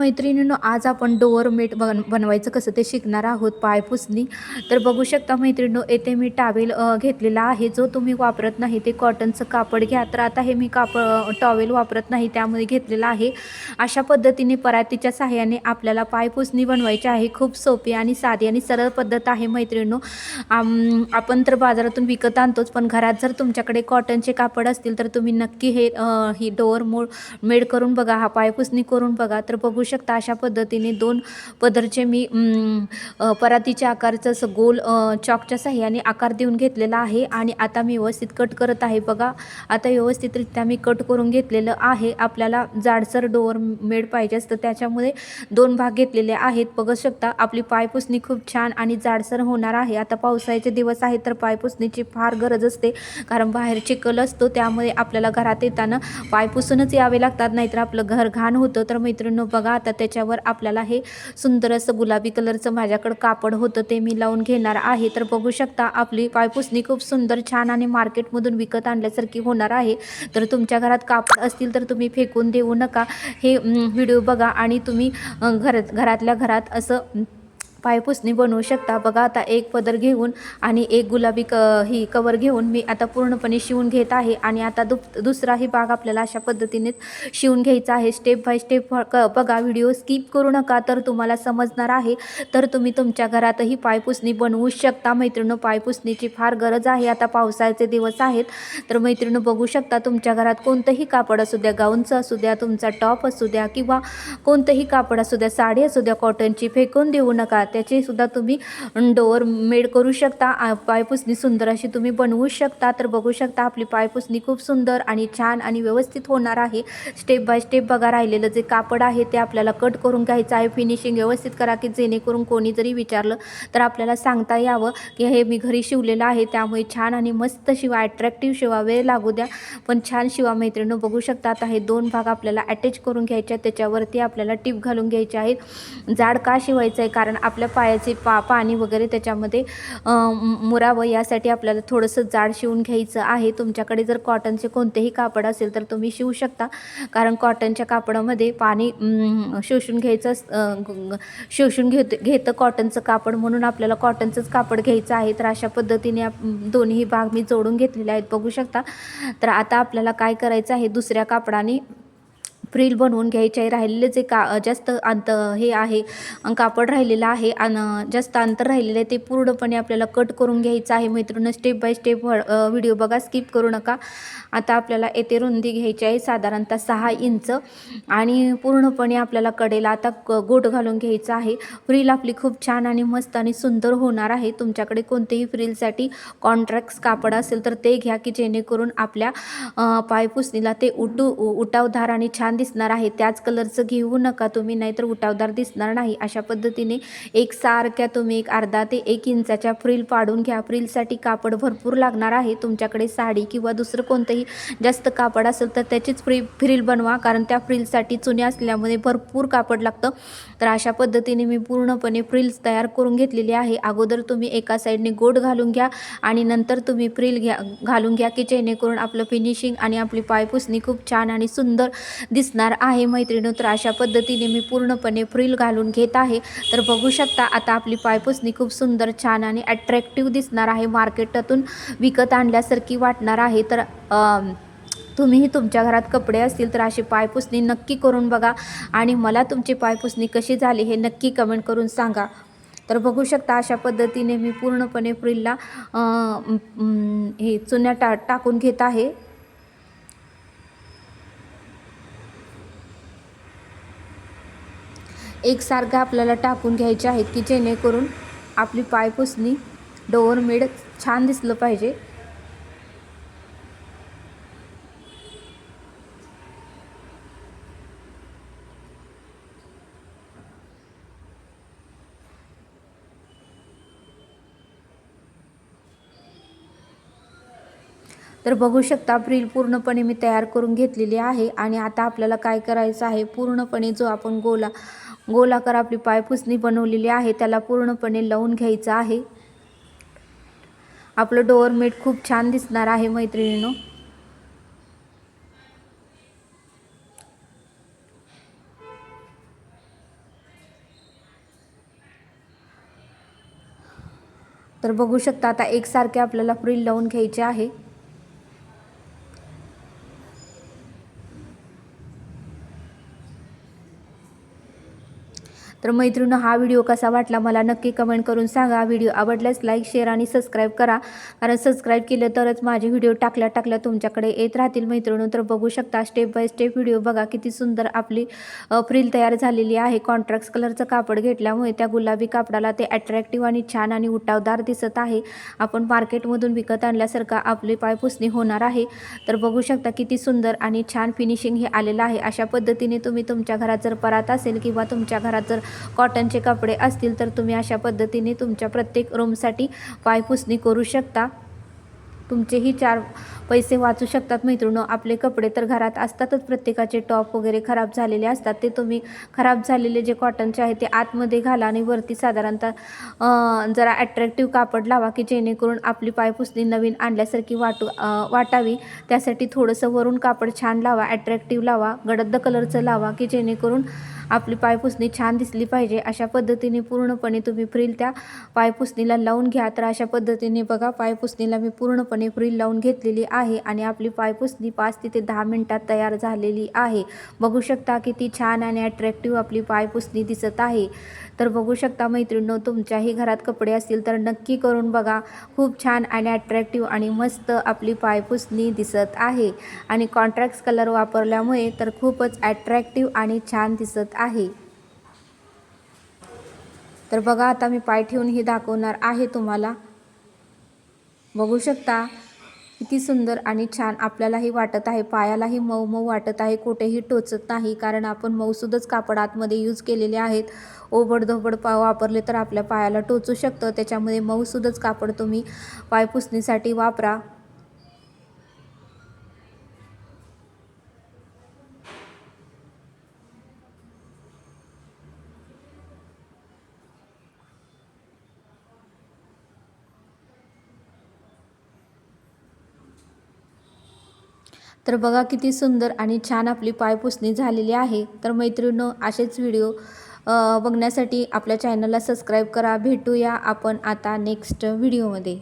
मैत्रिणींनो, आज आपण डोअर मेट बनवायचं कसं ते शिकणार आहोत, पायपुसणी. तर बघू शकता मैत्रिणींनो, येथे मी टावेल घेतलेला आहे. जो तुम्ही वापरत नाही ते कॉटनचं कापड घ्या. तर आता हे मी टॉवेल वापरत नाही, त्यामध्ये घेतलेला आहे. अशा पद्धतीने परातीच्या सहाय्याने आपल्याला पायपुसणी बनवायची आहे. खूप सोपी आणि साधी आणि सरळ पद्धत आहे मैत्रिणींनो. आपण तर बाजारातून विकत आणतोच, पण घरात जर तुमच्याकडे कॉटनचे कापड असतील तर तुम्ही नक्की ही डोअर मेड करून बघा, हा पायपुसणी करून बघा. तर बघू शकता अशा पद्धतीने 2 पदरचे मी परातीच्या आकाराचं असं गोल चॉकच्या साहाय्याने आकार देऊन घेतलेला आहे. आणि आता मी व्यवस्थित कट करत आहे. बघा, आता व्यवस्थितरित्या मी कट करून घेतलेलं आहे. आपल्याला जाडसर डोअर मेड पाहिजे असतं, त्याच्यामुळे 2 भाग घेतलेले आहेत. बघू शकता आपली पायपुसणी खूप छान आणि जाडसर होणार आहे. आता पावसाळ्याचे दिवस आहेत तर पायपुसणीची फार गरज असते, कारण बाहेर चिखल असतो. त्यामुळे आपल्याला घरात येताना पाय पुसूनच यावे लागतात, नाहीतर आपलं घर घाण होतं. तर मैत्रिणींनो बघा, आता त्याच्यावर आपल्याला हे सुंदर असं गुलाबी कलरचं माझ्याकडं कापड होतं, ते मी लावून घेणार आहे. तर बघू शकता आपली पायपुसणी खूप सुंदर, छान आणि मार्केटमधून विकत आणल्यासारखी होणार आहे. तर तुमच्या घरात कापड असतील तर तुम्ही फेकून देऊ नका. हे व्हिडिओ बघा आणि तुम्ही घरातल्या घरात असं पायपुसणी बनवू शकता. बघा, आता एक पदर घेऊन आणि एक गुलाबी ही कवर घेऊन मी आता पूर्णपणे शिवून घेत आहे. आणि आता दुसराही भाग आपल्याला अशा पद्धतीने शिवून घ्यायचा आहे. स्टेप बाय स्टेप बघा, व्हिडिओ स्किप करू नका, तर तुम्हाला समजणार आहे. तर तुम्ही तुमच्या घरातही पायपुसणी बनवू शकता. मैत्रिणींनो, पायपुसणीची फार गरज आहे. आता पावसाळ्याचे दिवस आहेत. तर मैत्रिणींनो बघू शकता, तुमच्या घरात कोणतंही कापड असू द्या, गाऊनचं असू द्या, तुमचा टॉप असू द्या, किंवा कोणतंही कापड असू द्या, साडी असू द्या, कॉटनची, फेकून देऊ नका. त्याची सुद्धा तुम्ही डोअर मेड करू शकता. पायपुसणी सुंदर अशी तुम्ही बनवू शकता. तर बघू शकता आपली पायपुसणी खूप सुंदर आणि छान आणि व्यवस्थित होणार आहे. स्टेप बाय स्टेप बघा, राहिलेलं जे कापड आहे ते आपल्याला कट करून घ्यायचं आहे. फिनिशिंग व्यवस्थित करा, की जेणेकरून कोणी जरी विचारलं तर आपल्याला सांगता यावं की हे मी घरी शिवलेलं आहे. त्यामुळे छान आणि मस्त शिवा, अट्रॅक्टिव्ह शिवा, वेळ लागू द्या पण छान शिवा. मैत्रिणींनो बघू शकता, आता हे 2 भाग आपल्याला अटॅच करून घ्यायचे आहेत. त्याच्यावरती आपल्याला टिप घालून घ्यायचे आहेत. जाड का शिवायचं आहे, कारण आपल्या पायाचे पाणी वगैरे त्याच्यामध्ये मुरावं, यासाठी आपल्याला थोडंसं जाड शिवून घ्यायचं आहे. तुमच्याकडे जर कॉटनचे कोणतेही कापड असेल तर तुम्ही शिवू शकता, कारण कॉटनच्या कापडामध्ये पाणी शोषून घेतं कॉटनचं कापड, म्हणून आपल्याला कॉटनचंच कापड घ्यायचं आहे. तर अशा पद्धतीने दोन्ही भाग मी जोडून घेतलेले आहेत, बघू शकता. तर आता आपल्याला काय करायचं आहे, दुसऱ्या कापडाने फ्रिल बनवून घ्यायचे आहे. राहिलेले जे जास्त हे आहे, कापड राहिलेलं आहे आणि जास्त अंतर राहिलेलं आहे, ते पूर्णपणे आपल्याला कट करून घ्यायचं आहे. मैत्रिणी, स्टेप बाय स्टेप व्हिडिओ बघा, स्किप करू नका. आता आपल्याला येथे रुंदी घ्यायची आहे साधारणतः 6 इंच, आणि पूर्णपणे आपल्याला कडेला आता गोट घालून घ्यायचं आहे. फ्रिल आपली खूप छान आणि मस्त आणि सुंदर होणार आहे. तुमच्याकडे कोणतेही फ्रिलसाठी कॉन्ट्राक्ट कापड असेल तर ते घ्या, की जेणेकरून आपल्या पायपुसणीला ते उठावदार आणि छान दिसणार आहे. त्याच कलरचं घेऊ नका तुम्ही, नाहीतर उठावदार दिसणार नाही. अशा पद्धतीने एकसारख्या तुम्ही एक अर्धा ते 1 इंचाच्या फ्रिल पाडून घ्या. फ्रिलसाठी कापड भरपूर लागणार आहे. तुमच्याकडे साडी किंवा दुसरं कोणतंही जास्त कापड असेल तर त्याचीच फ्रिल बनवा, कारण त्या फ्रिलसाठी चुन्या असल्यामुळे भरपूर कापड लागतं. तर अशा पद्धतीने मी पूर्णपणे फ्रिल्स तयार करून घेतलेली आहे. अगोदर तुम्ही एका साईडने गोट घालून घ्या आणि नंतर तुम्ही फ्रिल घालून घ्या, की जेणेकरून आपलं फिनिशिंग आणि आपली पायपुसणी खूप छान आणि सुंदर दिसणार आहे. मैत्रिणी, तर अशा पद्धतीने मी पूर्णपणे फ्रिल घालून घेत आहे. तर बघू शकता, आता आपली पायपुसणी खूप सुंदर, छान आणि अट्रॅक्टिव्ह दिसणार आहे, मार्केटातून विकत आणल्यासारखी वाटणार आहे. तर तुम्हीही तुमच्या घरात कपडे असतील तर अशी पायपुसणी नक्की करून बघा, आणि मला तुमची पायपुसणी कशी झाली हे नक्की कमेंट करून सांगा. तर बघू शकता, अशा पद्धतीने मी पूर्णपणे फ्रिलला हे चुन्या टाकून घेत आहे. एकसारख्या आपल्याला टाकून घ्यायचे आहेत, की जेणेकरून आपली पायपुसणी डोअर मेड छान दिसलं पाहिजे. तर बघू शकता, फ्रिल पूर्णपणे मी तयार करून घेतलेली आहे. आणि आता आपल्याला काय करायचं आहे, पूर्णपणे जो आपण गोलाकार आपली पायपुसणी बनवलेली आहे त्याला पूर्णपणे लावून घ्यायचं आहे. आपलं डोअर मेट खूप छान दिसणार आहे मैत्रिणींनो. तर बघू शकता आता एकसारखे आपल्याला फ्रिल लावून घ्यायचे आहे। तर मैत्रिणींनो, हा व्हिडिओ कसा वाटला मला नक्की कमेंट करून सांगा। व्हिडिओ आवडल्यास लाईक शेअर आणि सबस्क्राईब करा, कारण सबस्क्राईब केलं तरच माझे व्हिडिओ टाकल्या तुमच्याकडे येत राहतील मैत्रिणींनो। तर बघू शकता स्टेप बाय स्टेप व्हिडिओ बघा, किती सुंदर आपली फ्रिल तयार झालेली आहे। कॉन्ट्रास्ट कलरचं कापड घेतल्यामुळे त्या गुलाबी कापडाला ते अट्रॅक्टिव्ह आणि छान आणि उठावदार दिसत आहे। आपण मार्केटमधून विकत आणल्यासारखा आपली पायपुसणी होणार आहे। तर बघू शकता किती सुंदर आणि छान फिनिशिंग हे आलेलं आहे। अशा पद्धतीने तुम्ही तुमच्या घरात जर परात असेल किंवा तुमच्या घरात जर कॉटनचे कपडे असतील तर तुम्ही अशा पद्धतीने तुमच्या प्रत्येक रूमसाठी पायपुसणी करू शकता। तुमचेही 4 पैसे वाचू शकतात मैत्रिणींनो। आपले कपडे तर घरात असतातच, प्रत्येकाचे टॉप वगैरे खराब झालेले असतात, ते तुम्ही खराब झालेले जे कॉटनचे आहे ते आतमध्ये घाला आणि वरती साधारणतः जरा अट्रॅक्टिव्ह कापड लावा की जेणेकरून आपली पायपुसणी नवीन आणल्यासारखी वाटावी। त्यासाठी थोडंसं वरून कापड छान लावा, अट्रॅक्टिव्ह लावा, गडद कलरचं लावा की जेणेकरून आपली पायपुसणी छान दिसली पाहिजे। अशा पद्धतीने पूर्णपणे तुम्ही फ्रिल त्या पायपुसणीला लावून घ्या। तर अशा पद्धतीने बघा पायपुसणीला मी पूर्णपणे फ्रिल लावून घेतलेली आहे आणि आपली पायपुसणी 5 ते 10 मिनिटात तयार झालेली आहे। बघू शकता किती छान आणि अट्रॅक्टिव्ह आपली पायपुसणी दिसत आहे। तर बघू शकता मैत्रिणींनो, तुमच्याही घरात कपडे असतील तर नक्की करून बघा, खूप छान आणि अट्रॅक्टिव्ह आणि मस्त आपली पायपुसणी दिसत आहे आणि कॉन्ट्रास्ट कलर वापरल्यामुळे तर खूपच अट्रॅक्टिव्ह आणि छान दिसत आहे। तर बघा आता मी पाय ठेवूनही दाखवणार आहे तुम्हाला। बघू शकता किती सुंदर आणि छान आपल्यालाही वाटत आहे, पायालाही मऊ मऊ वाटत आहे, कुठेही टोचत नाही, कारण आपण मऊसूदच कापड आतमध्ये यूज केलेले आहेत। ओबडधोबड वापरले तर आपल्या पायाला टोचू शकतं, त्याच्यामध्ये मऊसूदच कापड तुम्ही पायपुसणीसाठी वापरा। तर बघा किती सुंदर आणि छान आपली पायपुसणी झालेली आहे। तर मैत्रिणींनो, असेच व्हिडिओ बघण्यासाठी आपल्या चॅनलला सबस्क्राईब करा। भेटूया आपण आता नेक्स्ट व्हिडिओमध्ये।